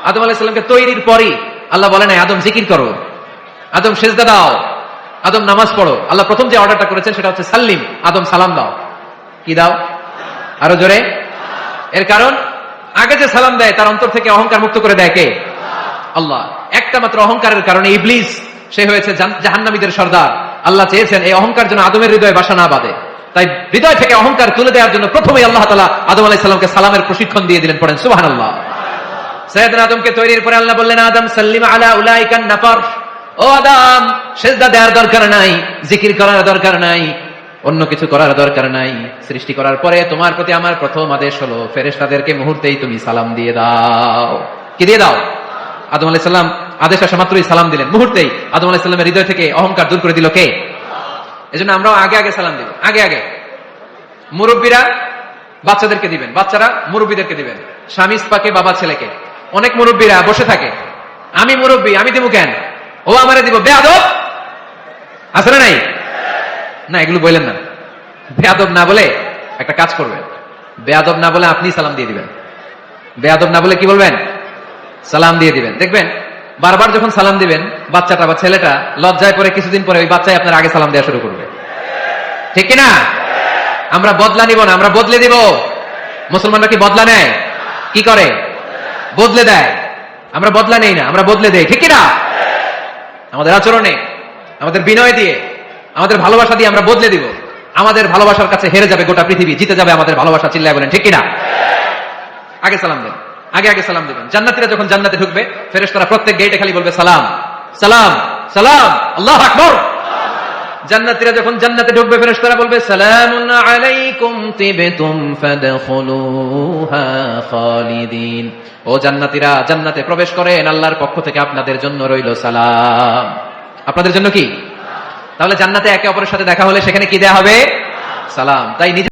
আদম আলাইহিস সালামকে তৈরির পরই আল্লাহ বলে নাই আদম জিকির করো, আদম সিজদা দাও, আদম নামাজ পড়ো। আল্লাহ প্রথম যে অর্ডারটা করেছেন সেটা হচ্ছে সাল্লিম, আদম সালাম দাও। কি দাও? আরো জোরে। এর কারণ আগে যে সালাম দেয় তার অন্তর থেকে অহংকার মুক্ত করে দেয় কে? আল্লাহ। একটা মাত্র অহংকারের কারণে ইবলিস সে হয়েছে জাহান্নামীদের সর্দার। আল্লাহ চেয়েছেন এই অহংকার যেন আদমের হৃদয়ে বাসা না বাঁধে, তাই হৃদয় থেকে অহংকার তুলে দেওয়ার জন্য প্রথমেই আল্লাহ তাআলা আদম আলাইহিস সালামকে সালামের প্রশিক্ষণ দিয়ে দিলেন। পড়েন সুবহানাল্লাহ। সাইয়েদনা আদমকে তৈরির পরে আল্লাহ বললেন আদম সাল্লিম আলা উলাইকান নাফার, ও আদম সিজদা দেওয়ার দরকার নাই, জিকির করার দরকার নাই, অন্য কিছু করার দরকার নাই। সৃষ্টি করার পরে তোমার প্রতি আমার প্রথম আদেশ হলো ফেরেশতাদেরকে মুহূর্তেই তুমি সালাম দিয়ে দাও। কি দিয়ে দাও? আদম আলাইহিস সালাম আদেশ আসা মাত্রই সালাম দিলেন, মুহূর্তেই আদম আলাইহিস সালামের হৃদয় থেকে অহংকার দূর করে দিল কে? এজন্য আমরাও আগে আগে সালাম দিব। আগে আগে মুরব্বীরা বাচ্চাদেরকে দিবেন, বাচ্চারা মুরব্বীদেরকে দিবেন, স্বামী স্ত্রীকে, বাবা ছেলেকে। অনেক মুরব্বীরা বসে থাকে, আমি মুরব্বী আমি দিব কেন, ও আমারে দিব, বেয়াদব আছে না নাই? না, এগুলো বললেন না। বেয়াদব না বলে একটা কাজ করবেন, বেয়াদব না বলে আপনি সালাম দিয়ে দিবেন। বেয়াদব না বলে কি বলবেন? সালাম দিয়ে দিবেন। দেখবেন বারবার যখন সালাম দিবেন বাচ্চাটা বা ছেলেটা লজ্জায় পরে কিছুদিন পরে ওই বাচ্চাই আপনার আগে সালাম দেওয়া শুরু করবে। ঠিক কিনা? আমরা বদলা নিব না, আমরা বদলে দিব। মুসলমানরা কি বদলা নেয়? কি করে? বদলে দেয়। আমরা বদলা নেই না, আমরা বদলে দেই। ঠিক কিনা? আমাদের আচরণে, আমাদের বিনয় দিয়ে, আমাদের ভালোবাসা দিয়ে আমরা বদলে দিব। আমাদের ভালোবাসার কাছে হেরে যাবে গোটা পৃথিবী, জিতে যাবে আমাদের ভালোবাসা। চিল্লায় বলেন ঠিক কিনা? আগে সালাম দেন, আগে আগে সালাম দেবেন। জান্নাতীরা যখন জান্নাতে ঢুকবে ফেরেশতারা প্রত্যেক গেটে খালি বলবে সালাম সালাম সালাম, আল্লাহু আকবার। জান্নাতীরা যখন জান্নাতে ঢুকবে ফেরেশতারা বলবে সালামুন আলাইকুম তিবতুম ফাদখুলুহা খালিদিন। ও জান্নাতীরা জান্নাতে প্রবেশ করেন, আল্লাহর পক্ষ থেকে আপনাদের জন্য রইল সালাম। আপনাদের জন্য কি? তাহলে জান্নাতে একে অপরের সাথে দেখা হলে সেখানে কি দেয়া হবে? সালাম। তাই